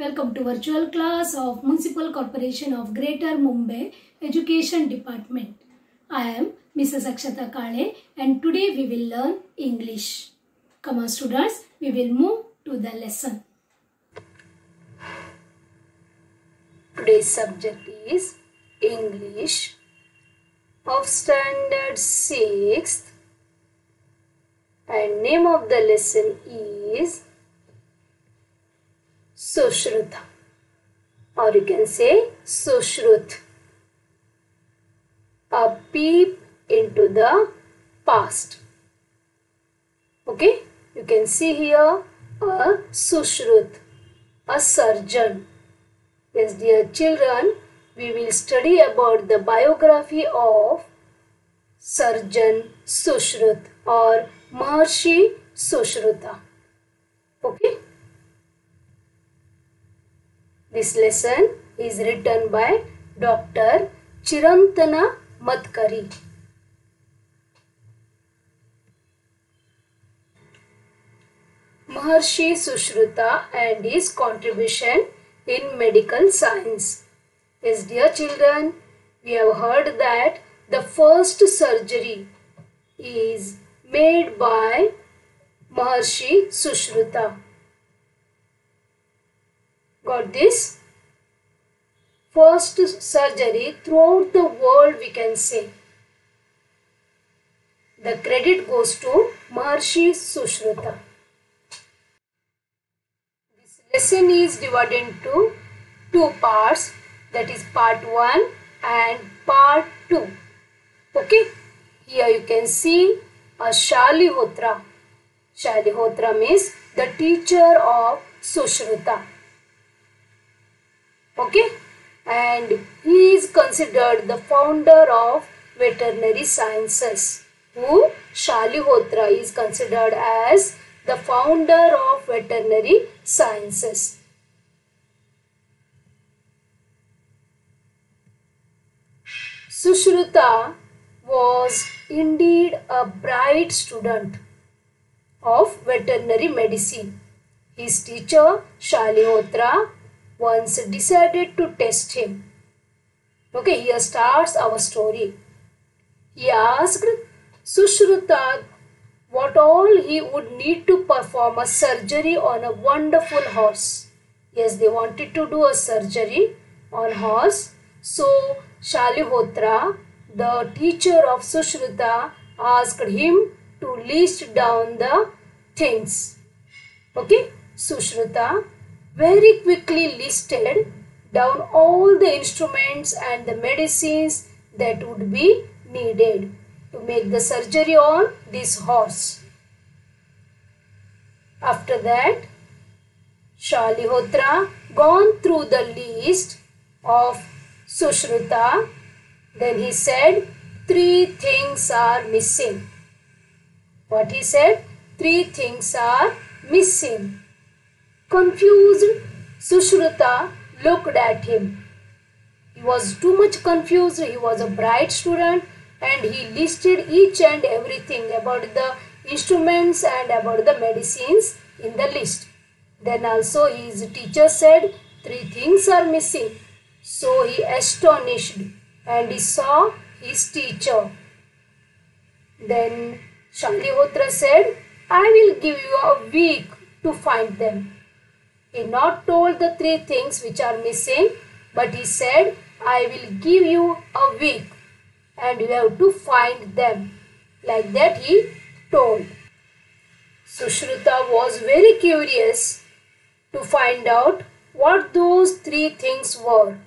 Welcome to virtual class of Municipal Corporation of Greater Mumbai Education Department. I am Mrs. Akshata Kale and today we will learn English. Come on students, we will move to the lesson. Today's subject is English of Standard 6th and name of the lesson is Sushruta, or you can say Sushrut. A peep into the past. Okay, you can see here a Sushrut, a surgeon. Yes, dear children, we will study about the biography of surgeon Sushrut or Maharshi Sushruta. Okay. This lesson is written by Dr. Chirantana Madkari. Maharshi Sushruta and his contribution in medical science. Yes, dear children, we have heard that the first surgery is made by Maharshi Sushruta. Got this? First surgery throughout the world, we can say. The credit goes to Maharshi Sushruta. This lesson is divided into two parts, that is part 1 and part 2. Okay, here you can see a Shalihotra. Shalihotra means the teacher of Sushruta. Okay, and he is considered the founder of veterinary sciences. Who? Shalihotra is considered as the founder of veterinary sciences. Sushruta was indeed a bright student of veterinary medicine. His teacher Shalihotra once decided to test him. Okay, here starts our story. He asked Sushruta what all he would need to perform a surgery on a wonderful horse. Yes, they wanted to do a surgery on horse. So Shalihotra, the teacher of Sushruta, asked him to list down the things. Okay, Sushruta very quickly listed down all the instruments and the medicines that would be needed to make the surgery on this horse. After that, Shalihotra gone through the list of Sushruta. Then he said, 3 things are missing. What he said? 3 things are missing. Confused, Sushruta looked at him. He was too much confused. He was a bright student and he listed each and everything about the instruments and about the medicines in the list. Then also his teacher said 3 things are missing. So he astonished and he saw his teacher. Then Shalihotra said, I will give you a week to find them. He not told the 3 things which are missing, but he said, I will give you a week and you have to find them. Like that he told. Sushruta was very curious to find out what those 3 things were.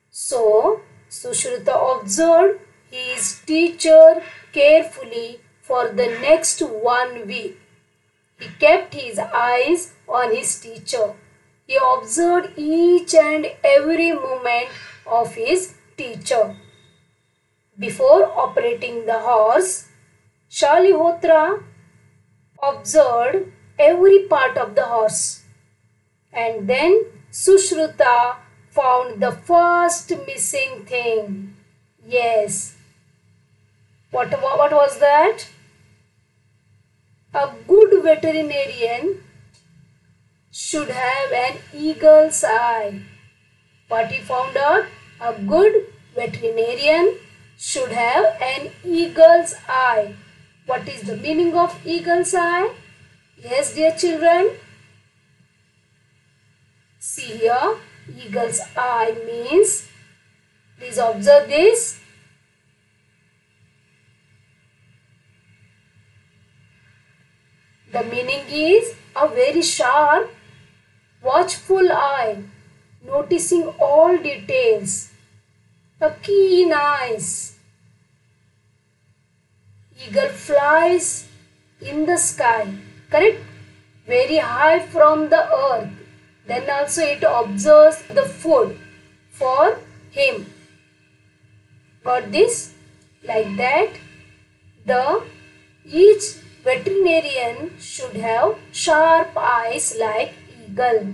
So Sushruta observed his teacher carefully for the next 1 week. He kept his eyes on his teacher. He observed each and every movement of his teacher. Before operating the horse, Shalihotra observed every part of the horse. And then Sushruta found the first missing thing. Yes. What was that? A good veterinarian should have an eagle's eye. What he found out? A good veterinarian should have an eagle's eye. What is the meaning of eagle's eye? Yes, dear children. See here, eagle's eye means, please observe this. The meaning is a very sharp, watchful eye, noticing all details, a keen eyes. Eagle flies in the sky, correct? Very high from the earth. Then also it observes the food for him. Got this? Like that, each veterinarian should have sharp eyes like eagle.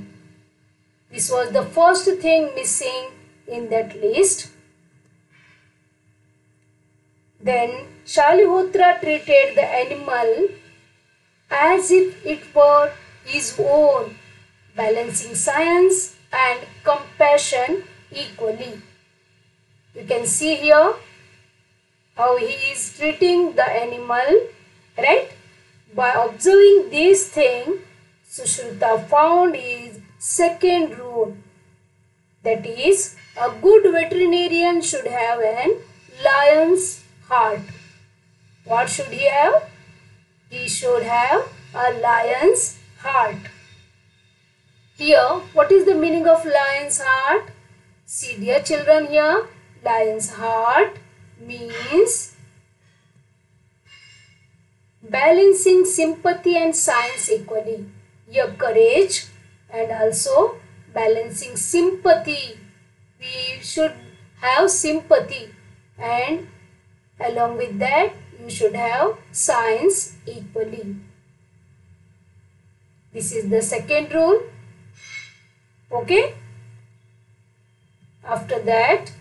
This was the first thing missing in that list. Then Shalihotra treated the animal as if it were his own, balancing science and compassion equally. You can see here how he is treating the animal, right? By observing this thing, Sushruta found his second rule. That is, a good veterinarian should have an lion's heart. What should he have? He should have a lion's heart. Here, what is the meaning of lion's heart? See, dear children, here, lion's heart means balancing sympathy and science equally. Your courage and also balancing sympathy. We should have sympathy, and along with that you should have science equally. This is the second rule. Okay. After that,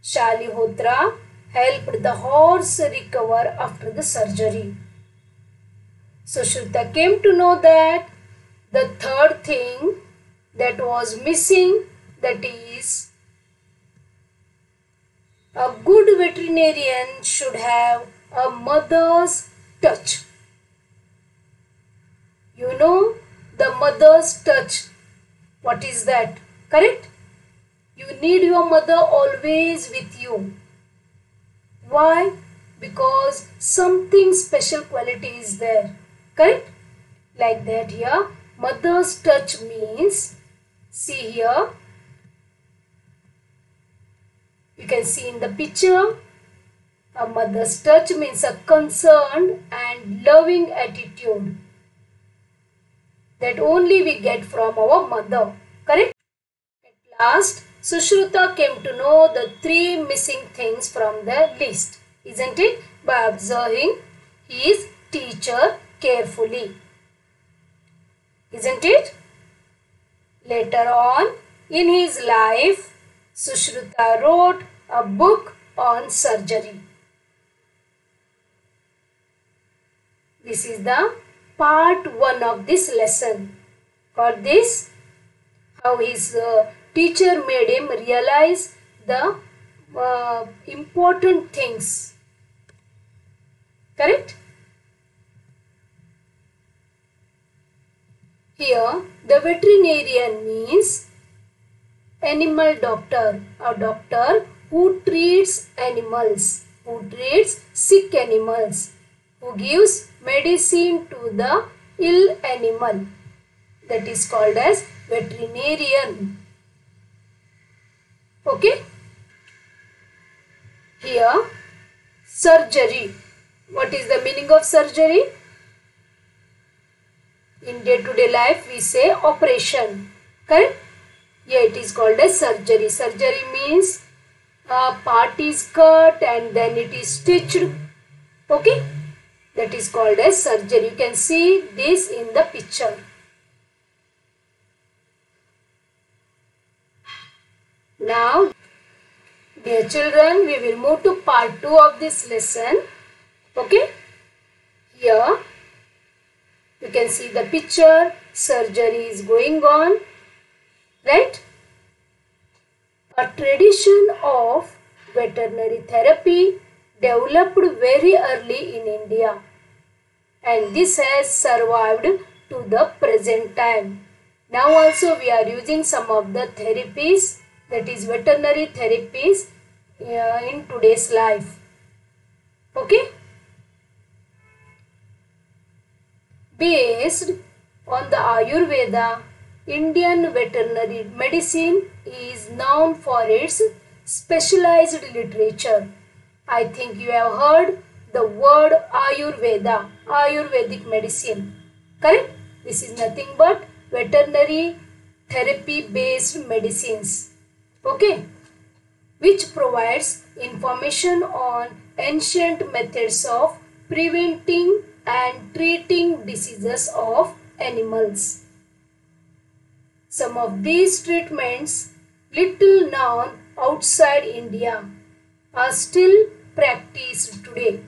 Shalihotra helped the horse recover after the surgery. Sushruta came to know that the third thing that was missing, that is, a good veterinarian should have a mother's touch. You know the mother's touch. What is that? Correct? You need your mother always with you. Why? Because something special quality is there. Correct? Like that here. Mother's touch means, see here. You can see in the picture. A mother's touch means a concerned and loving attitude that only we get from our mother. Correct? At last, Sushruta came to know the three missing things from the list, isn't it? By observing his teacher carefully. Isn't it? Later on in his life, Sushruta wrote a book on surgery. This is the part 1 of this lesson. Got this? How his teacher made him realize the important things. Correct? Here, the veterinarian means animal doctor, a doctor who treats animals, who treats sick animals, who gives medicine to the ill animal. That is called as veterinarian. Okay? Here, surgery. What is the meaning of surgery? In day-to-day life, we say operation. Correct? Here it is called as surgery. Surgery means a part is cut and then it is stitched. Okay? That is called as surgery. You can see this in the picture. Now, dear children, we will move to part 2 of this lesson. Okay? Here, you can can see the picture. Surgery is going on, right? A tradition of veterinary therapy developed very early in India, and this has survived to the present time. Now also we are using some of the therapies, that is veterinary therapies, in today's life. Okay? Based on the Ayurveda, Indian veterinary medicine is known for its specialized literature. I think you have heard the word Ayurveda, Ayurvedic medicine. Correct? This is nothing but veterinary therapy based medicines. Okay? Which provides information on ancient methods of preventing and treating diseases of animals. Some of these treatments, little known outside India, are still practiced today.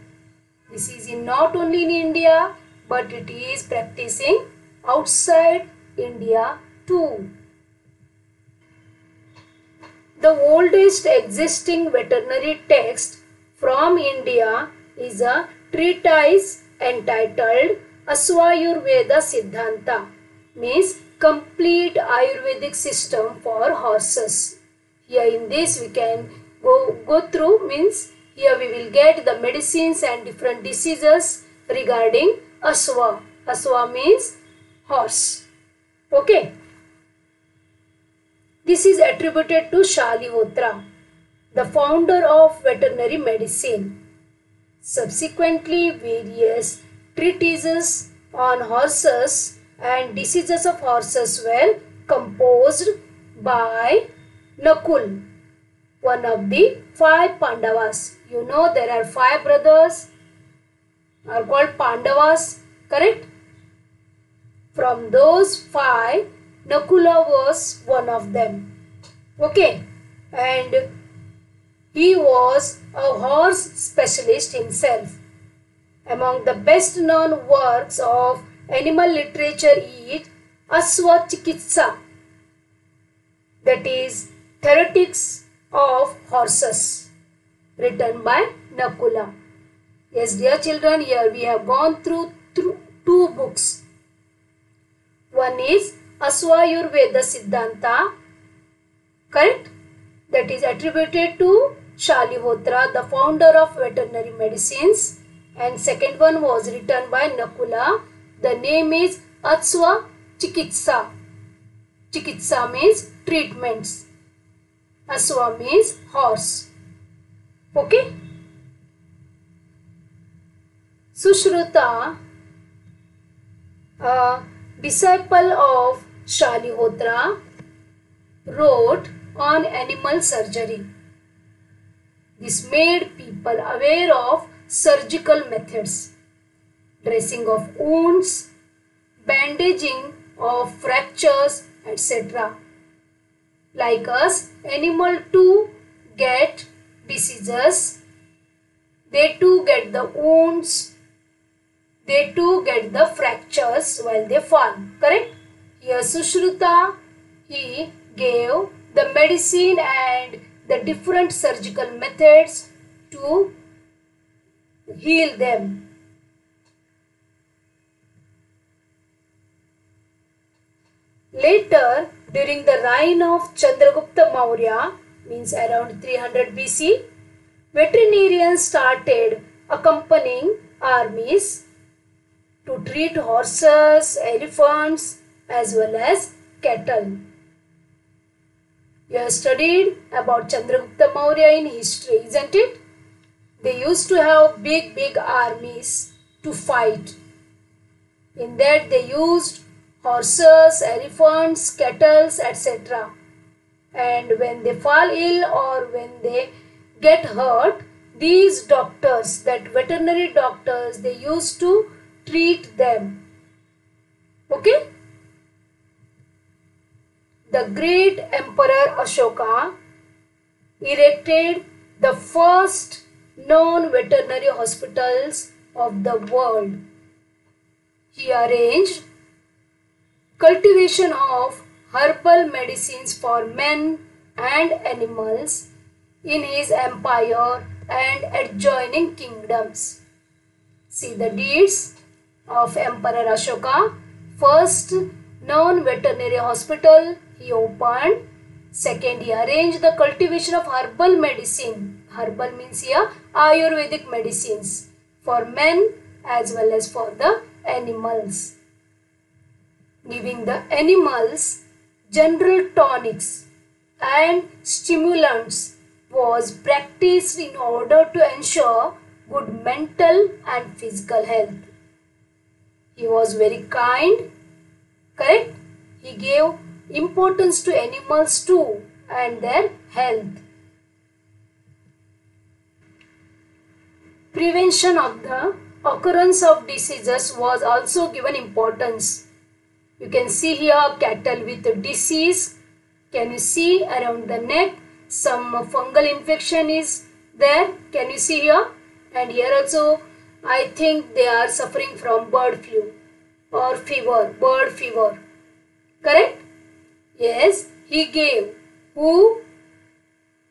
This is not only in India, but it is practicing outside India too. The oldest existing veterinary text from India is a treatise entitled Asvayurveda Siddhanta, means complete Ayurvedic system for horses. Here in this we can go through, means here we will get the medicines and different diseases regarding Asva. Asva means horse. Okay. This is attributed to Shalihotra, the founder of veterinary medicine. Subsequently, various treatises on horses and diseases of horses were composed by Nakul, one of the 5 Pandavas. You know there are 5 brothers are called Pandavas, correct? From those 5, Nakula was one of them. Okay, and he was a horse specialist himself. Among the best known works of animal literature is Aswa Chikitsa, that is Theoretics of Horses, written by Nakula. Yes, dear children, here we have gone through 2 books. One is Asvayurveda Siddhanta, correct? That is attributed to Shalihotra, the founder of veterinary medicines. And second one was written by Nakula. The name is Aswa Chikitsa. Chikitsa means treatments. Aswa means horse. Okay? Sushruta, a disciple of Shalihotra, wrote on animal surgery. This made people aware of surgical methods, dressing of wounds, bandaging of fractures, etc. Like us, animal too get diseases, they too get the wounds, they too get the fractures while they fall, correct? Here Sushruta, he gave the medicine and the different surgical methods to heal them. Later, during the reign of Chandragupta Maurya, means around 300 BC, veterinarians started accompanying armies to treat horses, elephants, as well as cattle. You have studied about Chandragupta Maurya in history, isn't it? They used to have big armies to fight. In that they used horses, elephants, cattle, etc. And when they fall ill or when they get hurt, these doctors, that veterinary doctors, they used to treat them. Okay? The great Emperor Ashoka erected the first known veterinary hospitals of the world. He arranged cultivation of herbal medicines for men and animals in his empire and adjoining kingdoms. See the deeds of Emperor Ashoka. First, non-veterinary hospital he opened. Second, he arranged the cultivation of herbal medicine. Herbal means here Ayurvedic medicines for men as well as for the animals. Giving the animals general tonics and stimulants was practiced in order to ensure good mental and physical health. He was very kind, correct? He gave importance to animals too and their health. Prevention of the occurrence of diseases was also given importance. You can see here cattle with disease. Can you see around the neck? Some fungal infection is there. Can you see here? And here also I think they are suffering from bird flu or fever, bird fever. Correct? Yes, he gave. Who?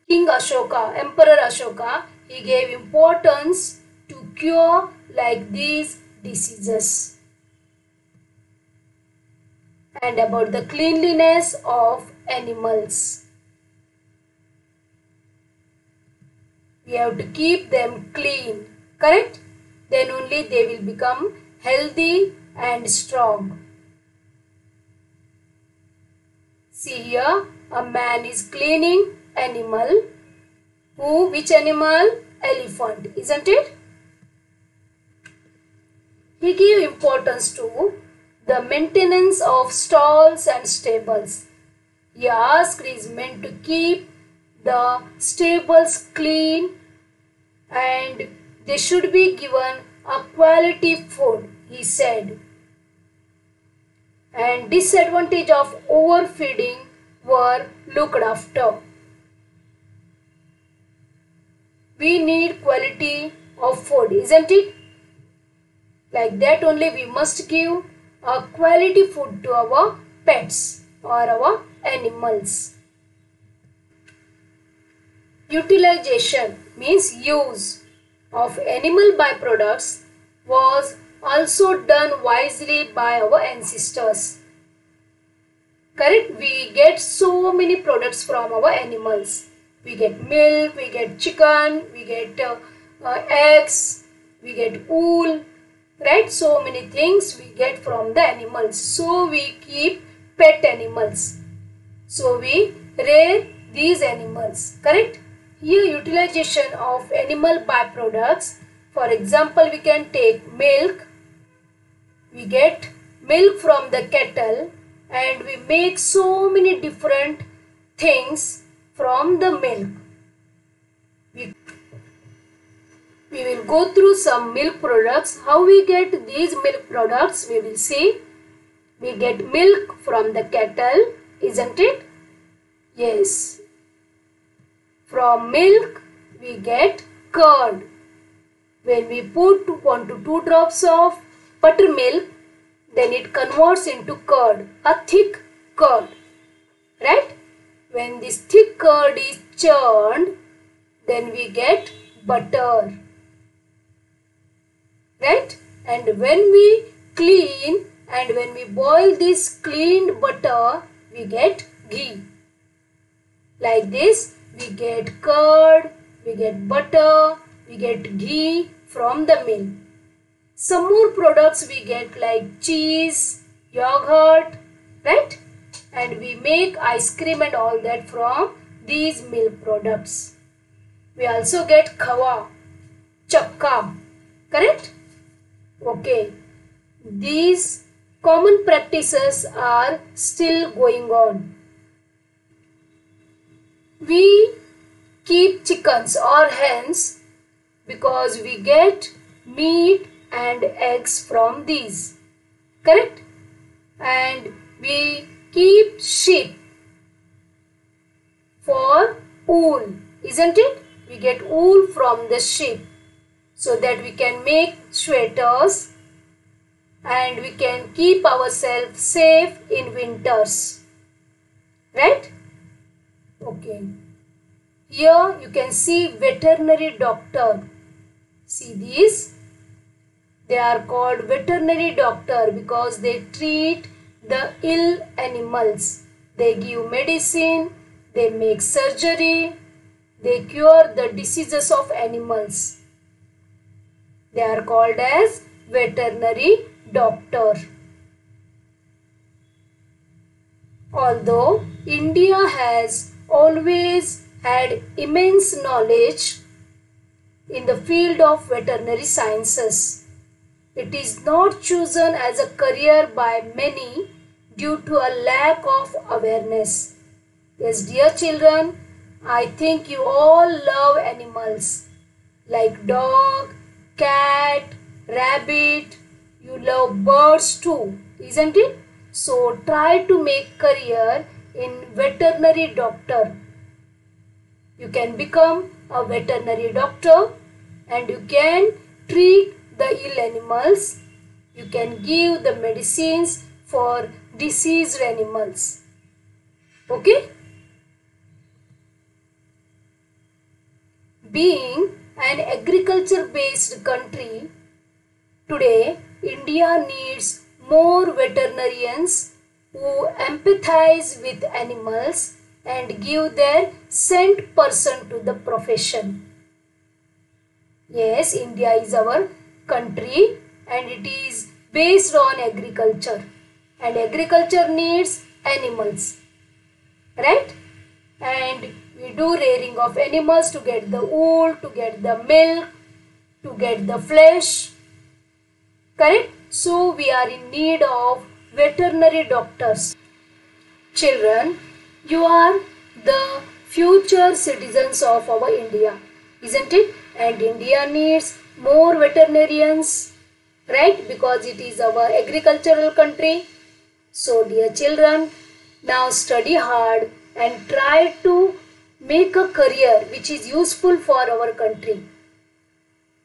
King Ashoka, Emperor Ashoka, he gave importance to cure like these diseases. And about the cleanliness of animals. We have to keep them clean, correct? Then only they will become healthy and strong. See here, a man is cleaning animal. Who? Which animal? Elephant, isn't it? He gave importance to the maintenance of stalls and stables. He asked his men to keep the stables clean and they should be given a quality food, he said. And disadvantage of overfeeding were looked after. We need quality of food, isn't it? Like that only we must give a quality food to our pets or our animals. Utilization means use of animal byproducts was also done wisely by our ancestors. Correct? We get so many products from our animals. We get milk, we get chicken, we get eggs, we get wool, right? So many things we get from the animals. So we keep pet animals. So we rear these animals, correct? Here utilization of animal byproducts. For example, we can take milk. We get milk from the cattle and we make so many different things from the milk. We will go through some milk products. How we get these milk products, we will see. We get milk from the cattle, isn't it? Yes. From milk, we get curd. When we put 1 to 2 drops of buttermilk, then it converts into curd, a thick curd, right? When this thick curd is churned, then we get butter, right? And when we clean and when we boil this cleaned butter, we get ghee. Like this, we get curd, we get butter, we get ghee from the milk. Some more products we get like cheese, yogurt, right? And we make ice cream and all that from these milk products. We also get khawa, chakka, correct? Okay. These common practices are still going on. We keep chickens or hens because we get meat and eggs from these, correct? And we keep sheep for wool, isn't it? We get wool from the sheep so that we can make sweaters and we can keep ourselves safe in winters. Right? Okay. Here you can see veterinary doctor. See these? They are called veterinary doctor because they treat the ill animals. They give medicine, they make surgery, they cure the diseases of animals. They are called as veterinary doctor. Although India has always had immense knowledge in the field of veterinary sciences, it is not chosen as a career by many due to a lack of awareness. Yes, dear children, I think you all love animals like dog, cat, rabbit. You love birds too, isn't it? So try to make career in veterinary doctor. You can become a veterinary doctor and you can treat the ill animals. You can give the medicines for diseased animals. Okay? Being an agriculture based country, today India needs more veterinarians who empathize with animals and give their 100% to the profession. Yes, India is our country and it is based on agriculture, and agriculture needs animals, right? And we do rearing of animals to get the wool, to get the milk, to get the flesh, correct? So we are in need of veterinary doctors. Children, you are the future citizens of our India, isn't it? And India needs more veterinarians, right? Because it is our agricultural country. So dear children, now study hard and try to make a career which is useful for our country.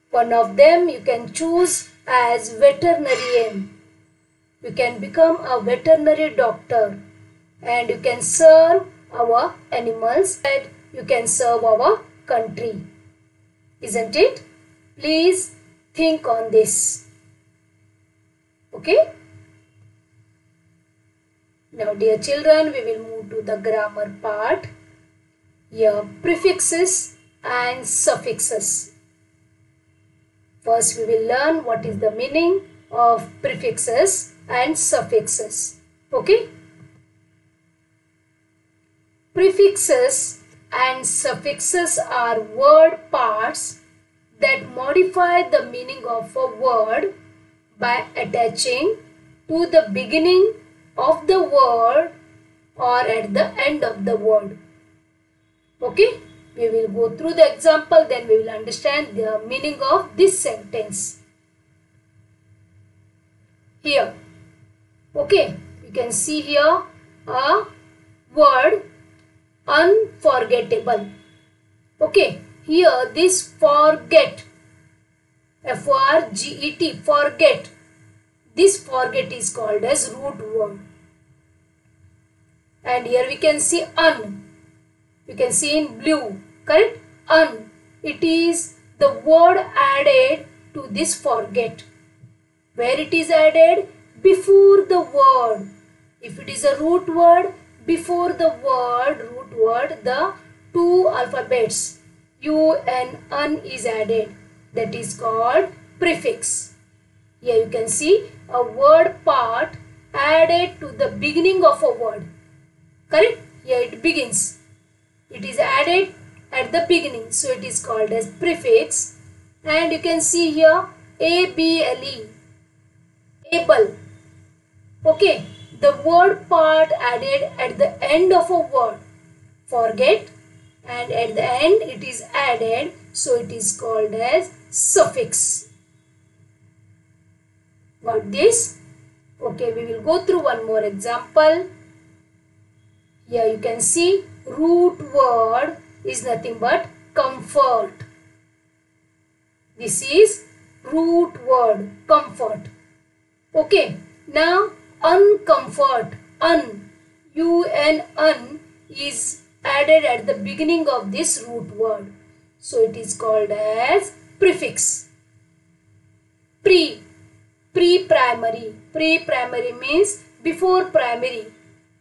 One of them you can choose as veterinarian. You can become a veterinary doctor and you can serve our animals and you can serve our country. Isn't it? Please think on this. Okay? Now dear children, we will move to the grammar part. Here prefixes and suffixes. First we will learn what is the meaning of prefixes and suffixes. Okay? Prefixes and suffixes are word parts that modify the meaning of a word by attaching to the beginning of the word or at the end of the word. Okay? We will go through the example, then we will understand the meaning of this sentence. Here, okay, you can see here a word unforgettable. Okay, here this forget, F-O-R-G-E-T, forget. This forget is called as root word. And here we can see un. You can see in blue, correct? Un. It is the word added to this forget. Where it is added? Before the word. If it is a root word, before the word, root word, the two alphabets U and un is added. That is called prefix. Here you can see a word part added to the beginning of a word. Correct? Here it begins. It is added at the beginning. So it is called as prefix. And you can see here A-B-L-E. Able. Okay. The word part added at the end of a word. Forget. And at the end it is added. So it is called as suffix. Got this? Okay. We will go through one more example. Here you can see root word is nothing but comfort. This is root word, comfort. Okay. Okay, now uncomfort, un is added at the beginning of this root word. So it is called as prefix. Pre-primary. Pre-primary means before primary.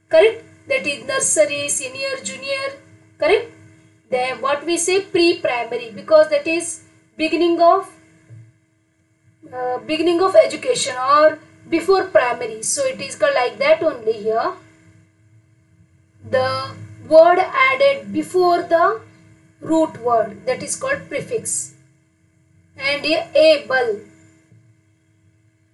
Correct? That is nursery, senior, junior. Correct? Then what we say pre-primary, because that is beginning of education or before primary. So it is called like that only here. The word added before the root word, that is called prefix. And here able.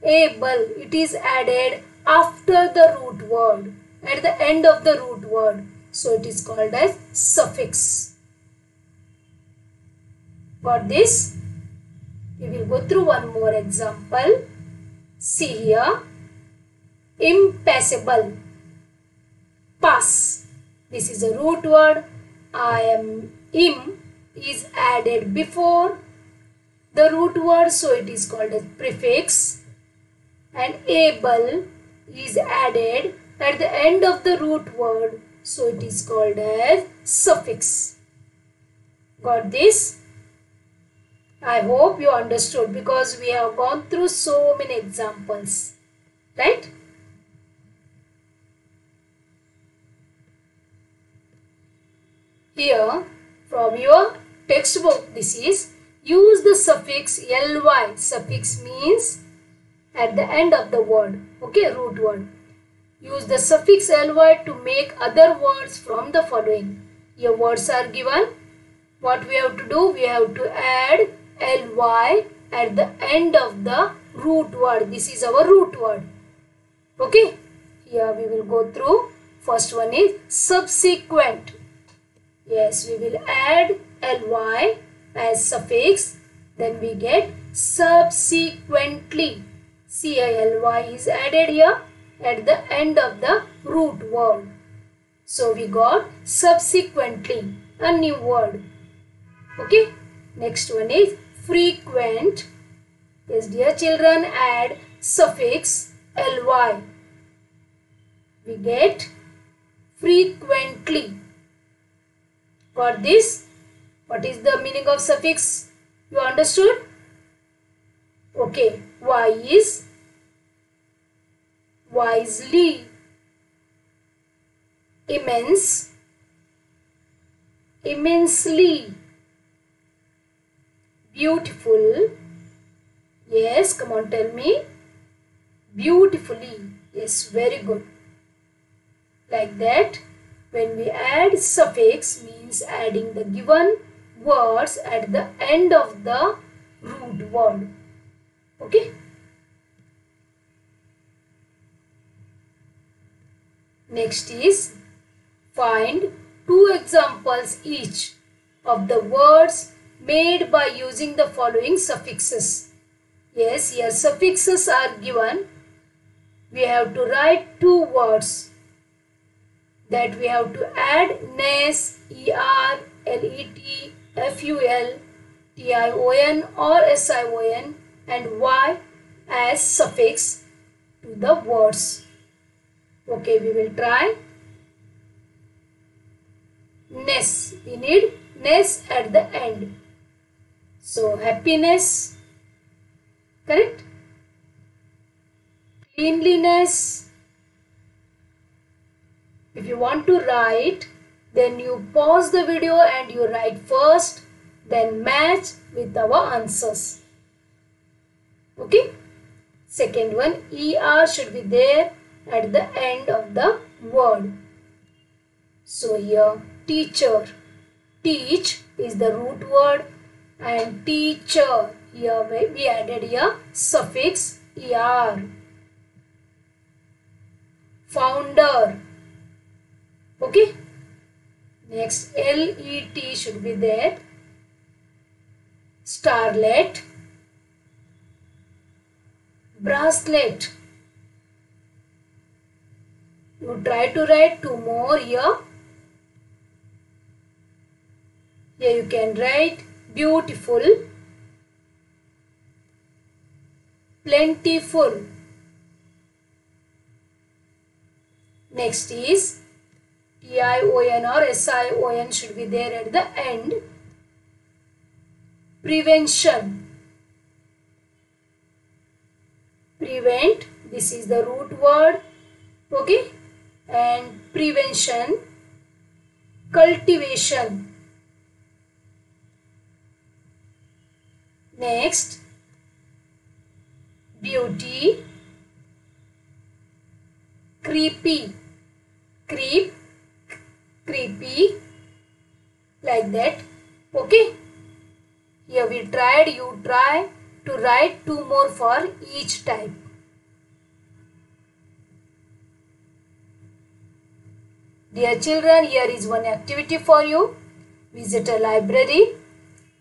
Able, it is added after the root word, at the end of the root word. So it is called as suffix. Got this? We will go through one more example. See here. Impassable. Pass. This is a root word. Im is added before the root word, so it is called as prefix. And able is added at the end of the root word, so it is called as suffix. Got this? I hope you understood, because we have gone through so many examples, right? Here from your textbook, this is use the suffix ly. Suffix means at the end of the word, okay, root word. Use the suffix ly to make other words from the following. Your words are given. What we have to do? We have to add ly at the end of the root word. This is our root word. Okay. Here we will go through. First one is subsequent. Yes, we will add ly as suffix. Then we get subsequently. ly is added here at the end of the root word. So we got subsequently, a new word. Okay. Next one is frequent. Yes, dear children, add suffix ly. We get frequently. Got this? What is the meaning of suffix? You understood? Okay. Wise, wisely, immense, immensely, beautiful. Yes, come on, tell me. Beautifully. Yes, very good. Like that, when we add suffix, means adding the given words at the end of the root word. Okay. Next is find two examples each of the words made by using the following suffixes. Yes, here suffixes are given. We have to write two words that we have to add nes, er, let, ful, tion or sion and y as suffix to the words. Okay, we will try. Ness, we need ness at the end. So happiness, correct? Cleanliness. If you want to write, then you pause the video and you write first, then match with our answers. Okay. Second one, er should be there at the end of the word. So here teacher, teach is the root word, and teacher, here we added here suffix er. Founder. Okay. Next let should be there. Starlet. Bracelet. You try to write two more here. Here you can write beautiful, plentiful, Next is T-I-O-N or S-I-O-N should be there at the end. Prevention. Prevent, this is the root word. Okay. And prevention. Cultivation. Next, beauty. Creepy. Creep, creepy, like that. Okay. Here we tried, you try to write 2 more for each type. Dear children, here is one activity for you. Visit a library.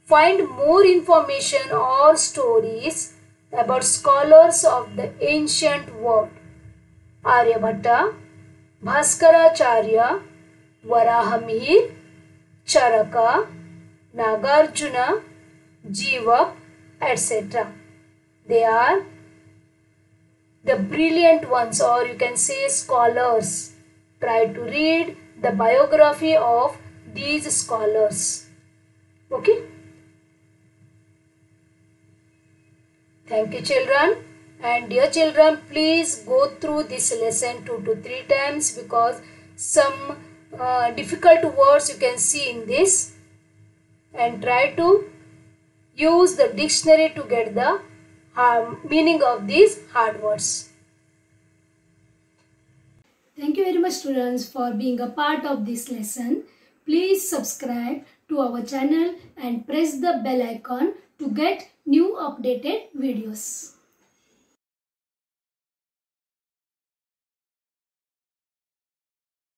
Find more information or stories about scholars of the ancient world. Aryabhatta, Bhaskaracharya, Varahamihir, Charaka, Nagarjuna, Jeevat, etc. They are the brilliant ones, or you can say scholars. Try to read the biography of these scholars. Okay. Thank you children. And dear children, please go through this lesson 2 to 3 times because some difficult words you can see in this, and try to use the dictionary to get the meaning of these hard words. Thank you very much students for being a part of this lesson. Please subscribe to our channel and press the bell icon to get new updated videos.